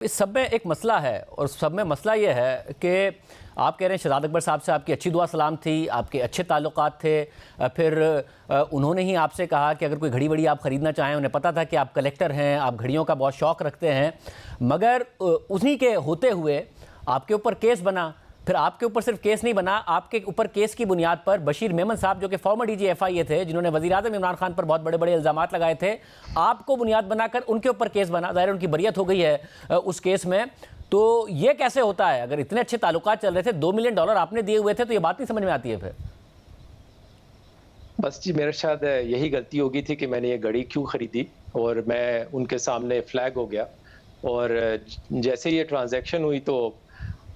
इस सब में एक मसला है और सब में मसला ये है कि आप कह रहे हैं शहजाद अकबर साहब से आपकी अच्छी दुआ सलाम थी, आपके अच्छे ताल्लुकात थे, फिर उन्होंने ही आपसे कहा कि अगर कोई घड़ी वड़ी आप ख़रीदना चाहें, उन्हें पता था कि आप कलेक्टर हैं, आप घड़ियों का बहुत शौक़ रखते हैं, मगर उन्हीं के होते हुए आपके ऊपर केस बना। फिर आपके ऊपर सिर्फ केस नहीं बना, आपके ऊपर केस की बुनियाद पर बशीर मेमन साहब जो कि फॉर्मर DG FIA थे, जिन्होंने वज़ीर-ए-आज़म इमरान खान पर बहुत बड़े बड़े इल्ज़ामात लगाए थे, आपको बुनियाद बनाकर उनके ऊपर केस बना। ज़ाहिर उनकी बरियत हो गई है उस केस में। तो ये कैसे होता है? अगर इतने अच्छे ताल्लुकात चल रहे थे, $2 मिलियन आपने दिए हुए थे, तो ये बात नहीं समझ में आती है फिर। बस जी, मेरे शायद यही गलती होगी थी कि मैंने ये घड़ी क्यों खरीदी और मैं उनके सामने फ्लैग हो गया। और जैसे ये ट्रांजैक्शन हुई तो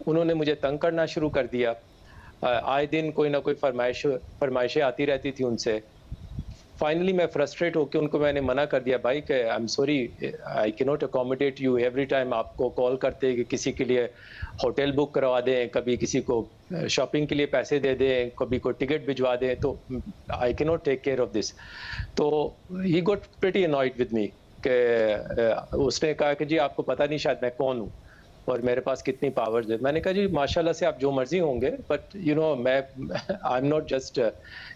उन्होंने मुझे तंग करना शुरू कर दिया। आए दिन कोई ना कोई फरमाइशें आती रहती थी उनसे। फाइनली मैं फ्रस्ट्रेट होकर उनको मैंने मना कर दिया, भाई कि I am sorry, I can not accommodate you every time. आपको कॉल करते कि किसी के लिए होटल बुक करवा दें, कभी किसी को शॉपिंग के लिए पैसे दे दें, कभी कोई टिकट भिजवा दें, तो I can not take care of this. तो he got pretty annoyed with me कि उसने कहा कि जी आपको पता नहीं शायद मैं कौन हूँ और मेरे पास कितनी पावर्स है। मैंने कहा जी माशाल्लाह से आप जो मर्जी होंगे, बट यू नो मैं I am not just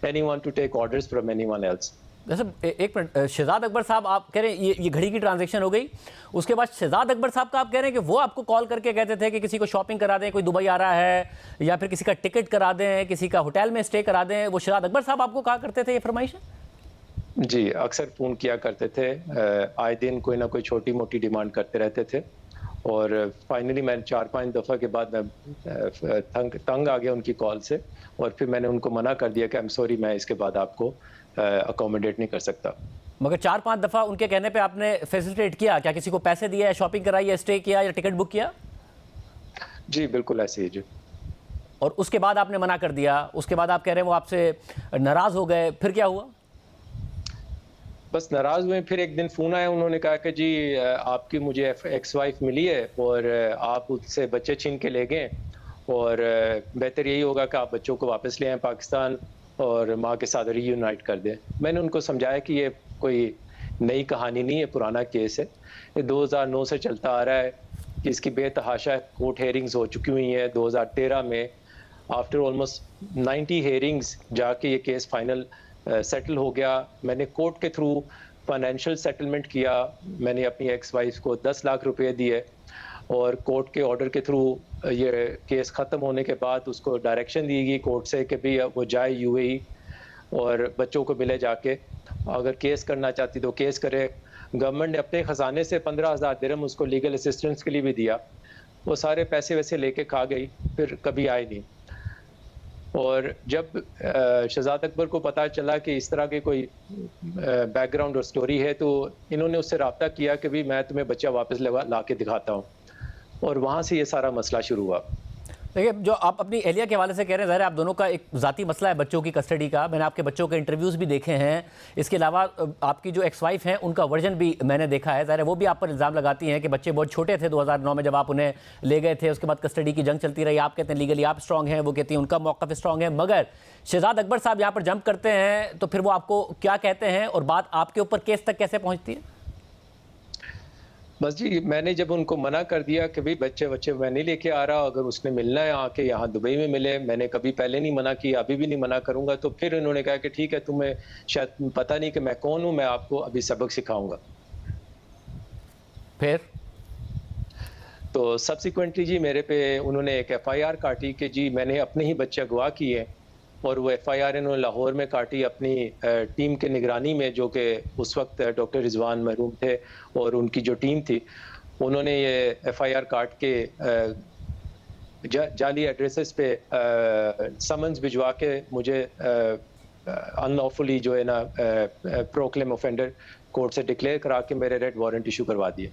anyone to take orders from anyone else. जैसे एक मिनट, शहजाद अकबर साहब आप कह रहे हैं ये घड़ी की ट्रांजैक्शन हो गई, उसके बाद शहजाद अकबर साहब का आप कह रहे हैं कि वो आपको कॉल करके कहते थे कि किसी को शॉपिंग करा दें, कोई दुबई आ रहा है, या फिर किसी का टिकट करा दें, किसी का होटल में स्टे करा दें, वो शहजाद अकबर साहब आपको कहा करते थे ये फरमाइश? जी, अक्सर फ़ोन किया करते थे। आए दिन कोई ना कोई छोटी मोटी डिमांड करते रहते थे और फाइनली मैं 4-5 दफ़ा के बाद मैं तंग आ गया उनकी कॉल से और फिर मैंने उनको मना कर दिया कि आई एम सॉरी, मैं इसके बाद आपको अकोमोडेट नहीं कर सकता। मगर 4-5 दफ़ा उनके कहने पे आपने फैसिलिटेट किया क्या? किसी को पैसे दिए, शॉपिंग कराई, या स्टे किया, या टिकट बुक किया? जी बिल्कुल ऐसे ही जी। और उसके बाद आपने मना कर दिया, उसके बाद आप कह रहे हैं वो आपसे नाराज़ हो गए, फिर क्या हुआ? बस नाराज़ हुए। फिर एक दिन फ़ोन आया, उन्होंने कहा कि जी आपकी मुझे एक्स वाइफ मिली है और आप उससे बच्चे छीन के ले गए और बेहतर यही होगा कि आप बच्चों को वापस ले आएँ पाकिस्तान और माँ के साथ रीयूनाइट कर दें। मैंने उनको समझाया कि ये कोई नई कहानी नहीं है, पुराना केस है। ये 2009 से चलता आ रहा है कि इसकी बेतहाशा कोर्ट हेयरिंग्स हो चुकी हुई हैं। 2013 में आफ्टर ऑलमोस्ट 90 हेयरिंग्स जाके ये केस फाइनल सेटल हो गया। मैंने कोर्ट के थ्रू फाइनेंशियल सेटलमेंट किया। मैंने अपनी एक्स वाइफ को 10 लाख रुपए दिए और कोर्ट के ऑर्डर के थ्रू ये केस ख़त्म होने के बाद उसको डायरेक्शन दी गई कोर्ट से कि भी वो जाए UAE और बच्चों को मिले जाके। अगर केस करना चाहती तो केस करे। गवर्नमेंट ने अपने ख़जाने से 15,000 दिरहम उसको लीगल असिस्टेंस के लिए भी दिया। वो सारे पैसे वैसे लेके खा गई, फिर कभी आए नहीं। और जब शहजाद अकबर को पता चला कि इस तरह की कोई बैकग्राउंड और स्टोरी है, तो इन्होंने उससे रब्ता किया कि भी मैं तुम्हें बच्चा वापस ला के दिखाता हूँ, और वहाँ से ये सारा मसला शुरू हुआ। देखिए, जो आप अपनी एहलिया के हवाले से कह रहे हैं, ज़ाहिर है आप दोनों का एक ज़ाती मसला है बच्चों की कस्टडी का। मैंने आपके बच्चों के इंटरव्यूज़ भी देखे हैं। इसके अलावा आपकी जो एक्स वाइफ हैं उनका वर्जन भी मैंने देखा है। ज़ाहिर है वो भी आप पर इल्ज़ाम लगाती हैं कि बच्चे बहुत छोटे थे 2009 में जब आप उन्हें ले गए थे। उसके बाद कस्टडी की जंग चलती रही। आप कहते हैं लीगली आप स्ट्रॉन्ग हैं, वो कहती हैं उनका मौक़िफ़ स्ट्रॉन्ग है। मगर शहजाद अकबर साहब यहाँ पर जंप करते हैं, तो फिर वो आपको क्या कहते हैं और बात आपके ऊपर केस तक कैसे पहुँचती है? बस जी, मैंने जब उनको मना कर दिया कि भाई बच्चे मैं नहीं लेके आ रहा, अगर उसने मिलना है आके यहाँ दुबई में मिले। मैंने कभी पहले नहीं मना किया, अभी भी नहीं मना करूँगा। तो फिर उन्होंने कहा कि ठीक है, तुम्हें शायद पता नहीं कि मैं कौन हूँ, मैं आपको अभी सबक सिखाऊँगा। फिर? तो सब्सिक्वेंटली जी मेरे पे उन्होंने एक FIR काटी कि जी मैंने अपने ही बच्चे अगवा किए, और वो FIR इन्होंने लाहौर में काटी अपनी टीम के निगरानी में, जो कि उस वक्त डॉक्टर रिजवान मरहूम थे और उनकी जो टीम थी। उन्होंने ये FIR काट के जाली एड्रेसेस पे समन्स भिजवा के मुझे अनलॉफुली जो है ना प्रोक्लेम ऑफेंडर कोर्ट से डिक्लेयर करा के मेरे रेड वारंट इशू करवा दिए।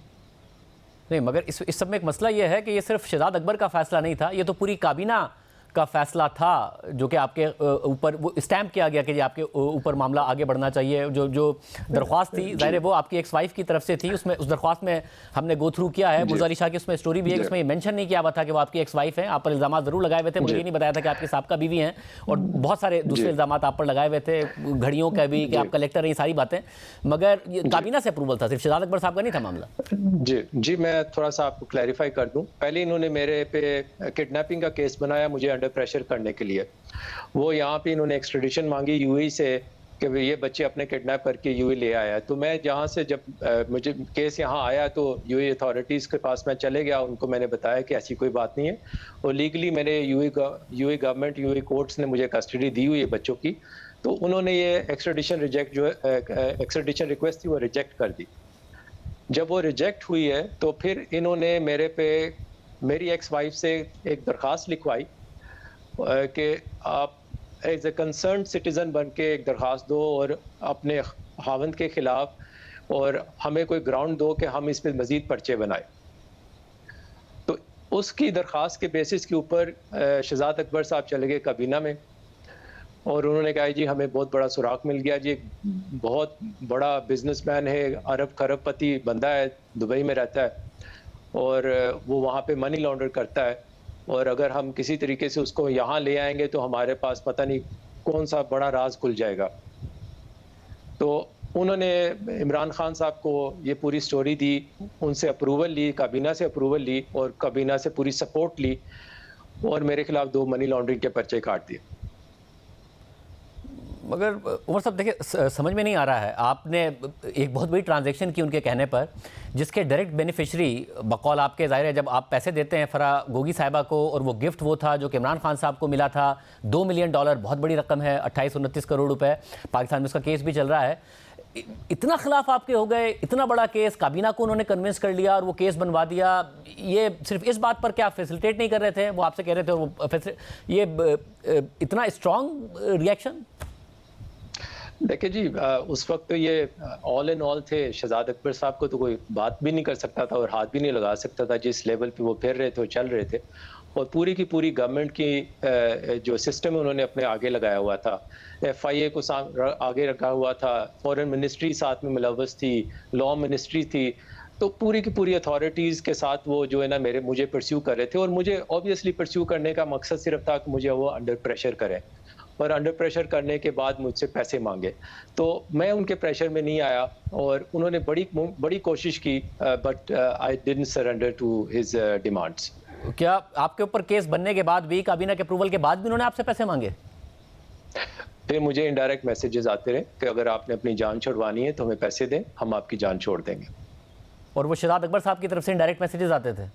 नहीं, मगर इस सब में एक मसला ये है कि ये सिर्फ शहजाद अकबर का फैसला नहीं था, ये तो पूरी का फैसला था जो कि आपके ऊपर वो स्टैम्प किया गया कि जी आपके ऊपर मामला आगे बढ़ना चाहिए, जो जो दरख्वास्त थी ज़ाहिर है वो आपकी एक्स वाइफ की तरफ से थी, उसमें उस दरख्वास्त में हमने गो थ्रू किया है। मुर्जा अली शाह की उसमें स्टोरी भी है, उसमें ये मेंशन नहीं किया हुआ था कि वो आपकी एक्स वाइफ है। आप पर इल्ज़ाम ज़रूर लगाए हुए थे, मुझे ये नहीं बताया था कि आपके साहब का बीवी हैं, और बहुत सारे दूसरे इल्ज़ाम आप पर लगाए हुए थे, घड़ियों का भी कि आप कलेक्टर हैं, ये सारी बातें, मगर ये काबीना से अप्रूवल था, सिर्फ शहजाद अकबर साहब का नहीं था मामला। जी मैं थोड़ा सा आपको क्लैरिफाई कर दूं। पहले इन्होंने मेरे पे किडनैपिंग का केस बनाया मुझे अंडर प्रेशर करने के लिए। वो यहाँ पे इन्होंने एक्स्ट्रेडिशन मांगी यूएई से कि ये बच्चे अपने किडनैप करके यूएई ले आया। तो मैं जहाँ से जब मुझे केस यहाँ आया तो यूएई अथॉरिटीज़ के पास मैं चले गया, उनको मैंने बताया कि ऐसी कोई बात नहीं है, और लीगली मेरे यूएई गवर्नमेंट यूएई कोर्ट्स ने मुझे कस्टडी दी हुई है बच्चों की। तो उन्होंने ये एक्स्ट्रेडिशन रिक्वेस्ट थी वो रिजेक्ट कर दी। जब वो रिजेक्ट हुई है तो फिर इन्होंने मेरे पे मेरी एक्स वाइफ से एक दरख्वास्त लिखवाई कि आप एज ए कंसर्न सिटीज़न बन के एक दरख्वास्त दो और अपने खावंद के ख़िलाफ़, और हमें कोई ग्राउंड दो कि हम इस पे मज़ीद पर्चे बनाए। तो उसकी दरख्वास्त के बेसिस के ऊपर शहजाद अकबर साहब चले गए काबीना में, और उन्होंने कहा जी हमें बहुत बड़ा सुराग मिल गया जी, बहुत बड़ा बिजनेसमैन है, अरब खरबपति बंदा है, दुबई में रहता है, और वो वहाँ पे मनी लॉन्डर करता है, और अगर हम किसी तरीके से उसको यहाँ ले आएंगे तो हमारे पास पता नहीं कौन सा बड़ा राज खुल जाएगा। तो उन्होंने इमरान खान साहब को ये पूरी स्टोरी दी, उनसे अप्रूवल ली, काबीना से अप्रूवल ली, और काबीना से पूरी सपोर्ट ली, और मेरे खिलाफ 2 मनी लॉन्ड्रिंग के पर्चे काट दिए। मगर उमर साहब देखिए, समझ में नहीं आ रहा है, आपने एक बहुत बड़ी ट्रांजैक्शन की उनके कहने पर, जिसके डायरेक्ट बेनिफिशरी बकौल आपके ज़ाहिर है जब आप पैसे देते हैं फरा गोगी साहिबा को, और वो गिफ्ट वो था जो कि इमरान खान साहब को मिला था, $2 मिलियन, बहुत बड़ी रकम है, 28-29 करोड़ रुपए, पाकिस्तान में उसका केस भी चल रहा है। इतना खिलाफ आपके हो गए, इतना बड़ा केस, काबीना को उन्होंने कन्विंस कर लिया और वो केस बनवा दिया, ये सिर्फ इस बात पर क्या फैसिलिटेट नहीं कर रहे थे, वो आपसे कह रहे थे, और वो ये इतना स्ट्रॉन्ग रिएक्शन? देखिए जी, उस वक्त तो ये ऑल इन ऑल थे, शहजाद अकबर साहब को तो कोई बात भी नहीं कर सकता था और हाथ भी नहीं लगा सकता था, जिस लेवल पे वो फिर रहे थे और चल रहे थे, और पूरी की पूरी गवर्नमेंट की जो सिस्टम है उन्होंने अपने आगे लगाया हुआ था। FIA को आगे रखा हुआ था, फॉरेन मिनिस्ट्री साथ में मुलव्वस थी, लॉ मिनिस्ट्री थी, तो पूरी की पूरी अथॉरिटीज़ के साथ वो जो है ना मुझे परस्यू कर रहे थे, और मुझे ऑब्वियसली परस्यू करने का मकसद सिर्फ था कि मुझे वो अंडर प्रेशर करें, और अंडर प्रेशर करने के बाद मुझसे पैसे मांगे। तो मैं उनके प्रेशर में नहीं आया, और उन्होंने बड़ी कोशिश की, but I didn't surrender to his demands. क्या आपके ऊपर केस बनने के बाद भी, काबीना के अप्रूवल के बाद भी उन्होंने आपसे पैसे मांगे? फिर मुझे इनडायरेक्ट मैसेजेस आते रहे कि अगर आपने अपनी जान छुड़वानी है तो हमें पैसे दें, हम आपकी जान छोड़ देंगे। और वो शहजाद अकबर साहब की तरफ से इनडायरेक्ट मैसेजेस आते थे?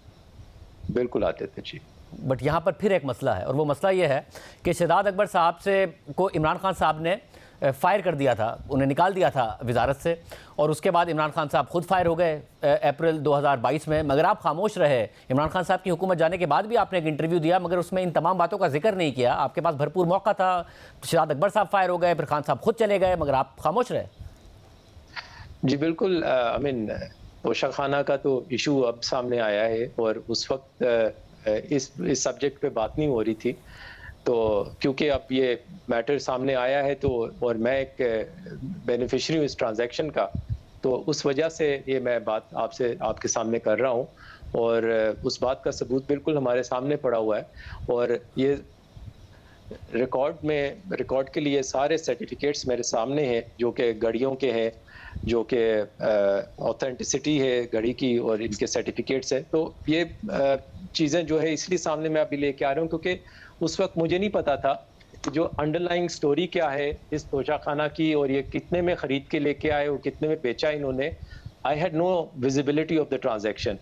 बिल्कुल आते थे जी। बट यहाँ पर फिर एक मसला है, और वो मसला ये है कि शहजाद अकबर साहब से को इमरान खान साहब ने फायर कर दिया था, उन्हें निकाल दिया था वजारत से, और उसके बाद इमरान खान साहब खुद फायर हो गए अप्रैल 2022 में, मगर आप खामोश रहे। इमरान खान साहब की हुकूमत जाने के बाद भी आपने एक इंटरव्यू दिया, मगर उसमें इन तमाम बातों का जिक्र नहीं किया। आपके पास भरपूर मौका था, शहजाद अकबर साहब फायर हो गए, फिर खान साहब खुद चले गए, मगर आप खामोश रहे। जी बिल्कुल, आई मीन तोशा खाना का तो इशू अब सामने आया है, और उस वक्त इस सब्जेक्ट पे बात नहीं हो रही थी, तो क्योंकि अब ये मैटर सामने आया है, तो और मैं एक बेनिफिशियरी हूँ इस ट्रांजैक्शन का, तो उस वजह से ये मैं बात आपके सामने कर रहा हूँ, और उस बात का सबूत बिल्कुल हमारे सामने पड़ा हुआ है, और ये रिकॉर्ड के लिए सारे सर्टिफिकेट्स मेरे सामने हैं, जो कि घड़ियों के हैं, जो कि ऑथेंटिसिटी है घड़ी की, और इनके सर्टिफिकेट्स हैं। तो ये चीज़ें जो है इसलिए सामने मैं अभी लेके आ रहा हूँ, क्योंकि उस वक्त मुझे नहीं पता था कि जो अंडरलाइंग स्टोरी क्या है इस तोशा खाना की, और ये कितने में ख़रीद के लेके आए और कितने में बेचा इन्होंने। I had no visibility of the transaction,